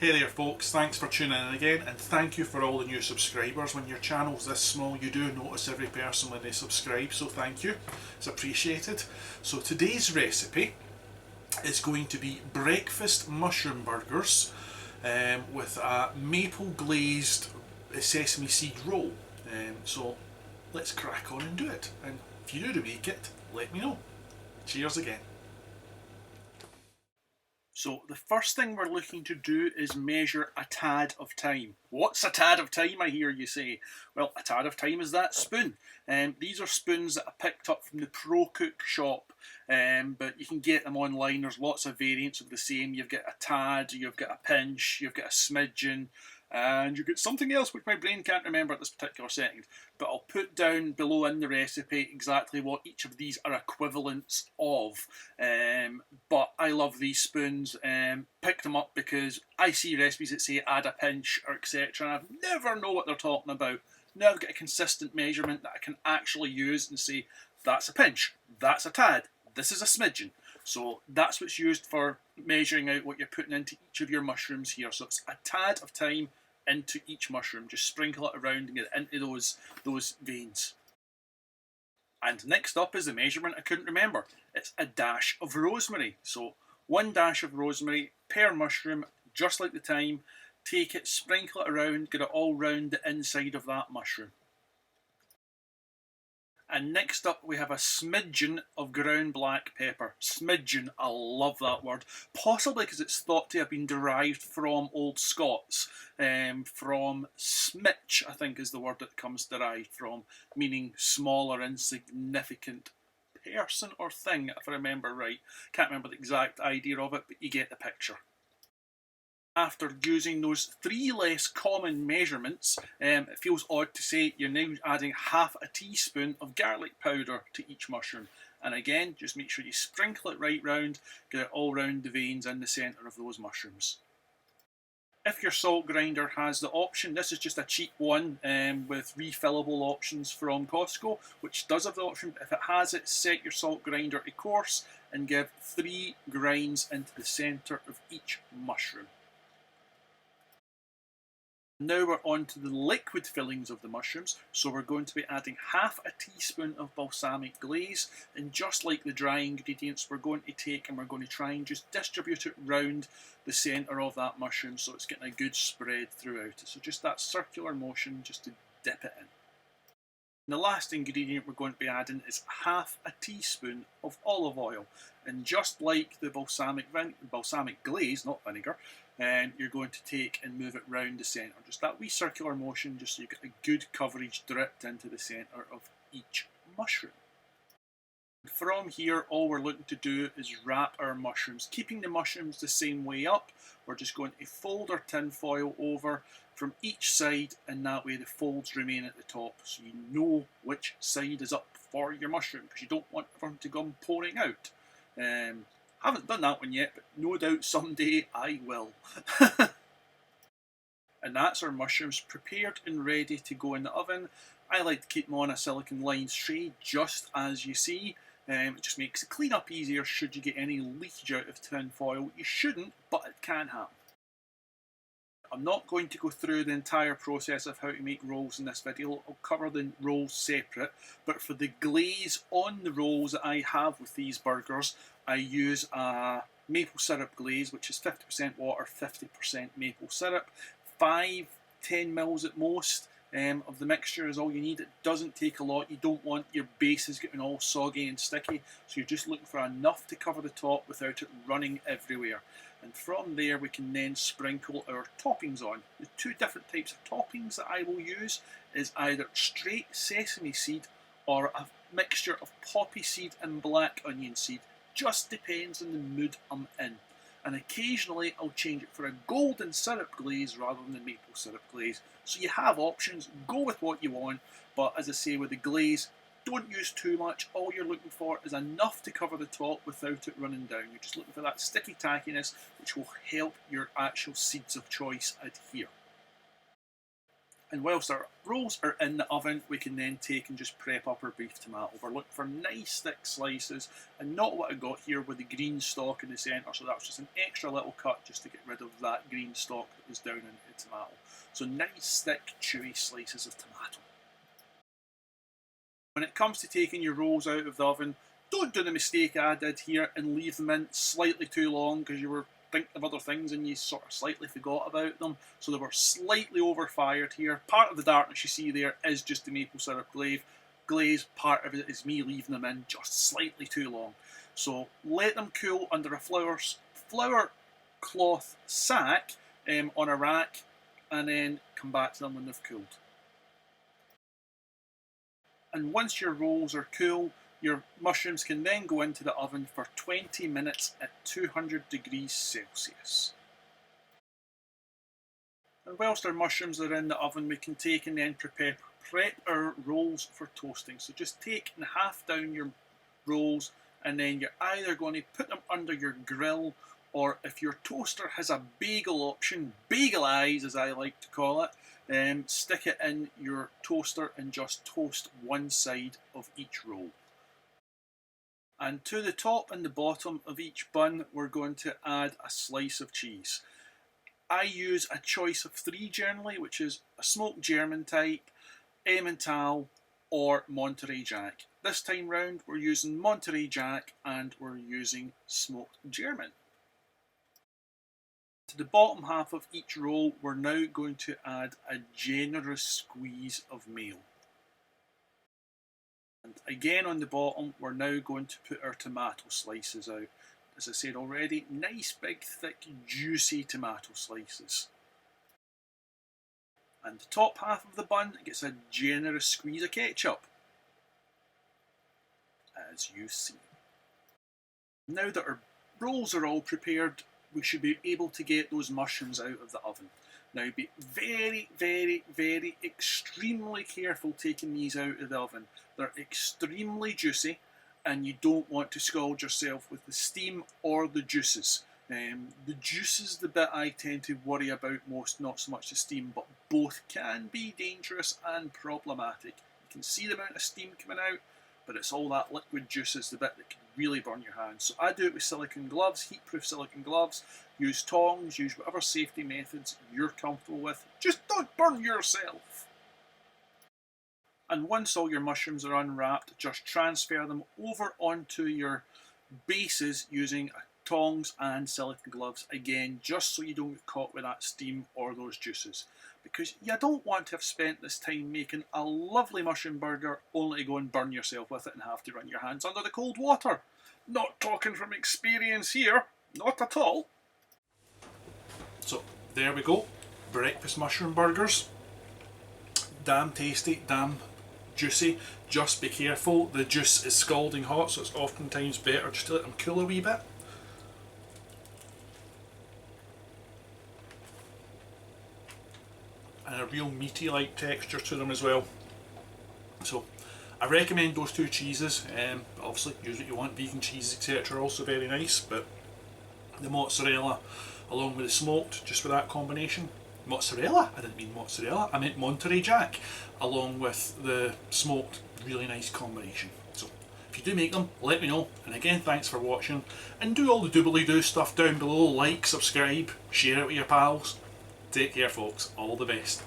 Hey there folks, thanks for tuning in again, and thank you for all the new subscribers. When your channel's this small, you do notice every person when they subscribe, so thank you, it's appreciated. So today's recipe is going to be breakfast mushroom burgers with a maple glazed sesame seed roll. So let's crack on and do it, and if you do make it, let me know. Cheers again. So the first thing we're looking to do is measure a tad of thyme. What's a tad of thyme, I hear you say? Well, a tad of thyme is that spoon. These are spoons that I picked up from the ProCook shop, but you can get them online. There's lots of variants of the same. You've got a tad, you've got a pinch, you've got a smidgen, and you've got something else which my brain can't remember at this particular second. But I'll put down below in the recipe exactly what each of these are equivalents of. But I love these spoons. Picked them up because I see recipes that say add a pinch or etc. and I never know what they're talking about. Now I've got a consistent measurement that I can actually use and say that's a pinch, that's a tad, this is a smidgen. So that's what's used for measuring out what you're putting into each of your mushrooms here. So it's a tad of thyme into each mushroom. Just sprinkle it around and get it into those veins. And next up is the measurement I couldn't remember. It's a dash of rosemary. So 1 dash of rosemary per mushroom, just like the thyme. Take it, sprinkle it around, get it all round the inside of that mushroom. And next up we have a smidgen of ground black pepper. Smidgen, I love that word. Possibly because it's thought to have been derived from Old Scots. From smitch, I think is the word that comes derived from, meaning small or insignificant person or thing, if I remember right. Can't remember the exact idea of it, but you get the picture. After using those 3 less common measurements, it feels odd to say you're now adding half a teaspoon of garlic powder to each mushroom. And again, just make sure you sprinkle it right round, get it all round the veins in the centre of those mushrooms. If your salt grinder has the option, this is just a cheap one with refillable options from Costco, which does have the option. If it has it, set your salt grinder to coarse and give 3 grinds into the centre of each mushroom. Now we're on to the liquid fillings of the mushrooms, so we're going to be adding half a teaspoon of balsamic glaze, and just like the dry ingredients, we're going to take and we're going to try and just distribute it round the centre of that mushroom so it's getting a good spread throughout it. So just that circular motion just to dip it in. And the last ingredient we're going to be adding is half a teaspoon of olive oil, and just like the balsamic glaze, not vinegar, you're going to take and move it round the centre. Just that wee circular motion, just so you get a good coverage dripped into the centre of each mushroom. From here, all we're looking to do is wrap our mushrooms, keeping the mushrooms the same way up. We're just going to fold our tin foil over from each side, and that way the folds remain at the top, so you know which side is up for your mushroom, because you don't want them to come pouring out. Haven't done that one yet, but no doubt someday I will. And that's our mushrooms prepared and ready to go in the oven. I like to keep them on a silicone lined tray, just as you see. It just makes the clean up easier should you get any leakage out of tin foil. You shouldn't, but it can happen. I'm not going to go through the entire process of how to make rolls in this video. I'll cover the rolls separate, but for the glaze on the rolls that I have with these burgers, I use a maple syrup glaze, which is 50% water, 50% maple syrup. 5-10 mils at most of the mixture is all you need. It doesn't take a lot. You don't want your bases getting all soggy and sticky, so you're just looking for enough to cover the top without it running everywhere. And from there we can then sprinkle our toppings on. The 2 different types of toppings that I will use is either straight sesame seed or a mixture of poppy seed and black onion seed. Just depends on the mood I'm in. And occasionally I'll change it for a golden syrup glaze rather than the maple syrup glaze. So you have options, go with what you want, but as I say with the glaze, don't use too much. All you're looking for is enough to cover the top without it running down. You're just looking for that sticky tackiness, which will help your actual seeds of choice adhere. And whilst our rolls are in the oven, we can then take and just prep up our beef tomato. We're looking for nice thick slices, and not what I got here with the green stalk in the centre, so that was just an extra little cut just to get rid of that green stalk that was down in the tomato. So nice thick chewy slices of tomato. When it comes to taking your rolls out of the oven, don't do the mistake I did here and leave them in slightly too long because you were thinking of other things and you sort of slightly forgot about them. So they were slightly over fired here. Part of the darkness you see there is just the maple syrup glaze. Part of it is me leaving them in just slightly too long. So let them cool under a flour cloth sack on a rack, and then come back to them when they've cooled. And once your rolls are cool, your mushrooms can then go into the oven for 20 minutes at 200 degrees Celsius. And whilst our mushrooms are in the oven, we can take and then prep our rolls for toasting. So just take and half down your rolls, and then you're either going to put them under your grill, or if your toaster has a bagel option, bagel eyes as I like to call it, stick it in your toaster and just toast one side of each roll. And to the top and the bottom of each bun, we're going to add a slice of cheese. I use a choice of 3 generally, which is a smoked German type, Emmental, or Monterey Jack. This time round, we're using Monterey Jack and we're using smoked German. To the bottom half of each roll, we're now going to add a generous squeeze of mayo. And again on the bottom, we're now going to put our tomato slices out. As I said already, nice big thick juicy tomato slices. And the top half of the bun gets a generous squeeze of ketchup, as you see. Now that our rolls are all prepared, we should be able to get those mushrooms out of the oven. Now be very, very, very extremely careful taking these out of the oven. They're extremely juicy and you don't want to scald yourself with the steam or the juices. The juice is the bit I tend to worry about most, not so much the steam, but both can be dangerous and problematic. You can see the amount of steam coming out, but it's all that liquid juice is the bit that can really burn your hands. So I do it with silicone gloves, heat-proof silicone gloves. Use tongs, use whatever safety methods you're comfortable with. Just don't burn yourself. And once all your mushrooms are unwrapped, just transfer them over onto your bases using tongs and silicone gloves. Again, just so you don't get caught with that steam or those juices. Because you don't want to have spent this time making a lovely mushroom burger only to go and burn yourself with it and have to run your hands under the cold water. Not talking from experience here, not at all. So there we go, breakfast mushroom burgers. Damn tasty, damn juicy. Just be careful, the juice is scalding hot, so it's oftentimes better just to let them cool a wee bit. And a real meaty like texture to them as well. So I recommend those 2 cheeses. Obviously use what you want, vegan cheeses etc. are also very nice, but the mozzarella along with the smoked, just for that combination. Mozzarella? I didn't mean mozzarella, I meant Monterey Jack along with the smoked, really nice combination. So if you do make them, let me know. And again, thanks for watching, and do all the doobly-doo stuff down below, like, subscribe, share it with your pals. Take care folks, all the best.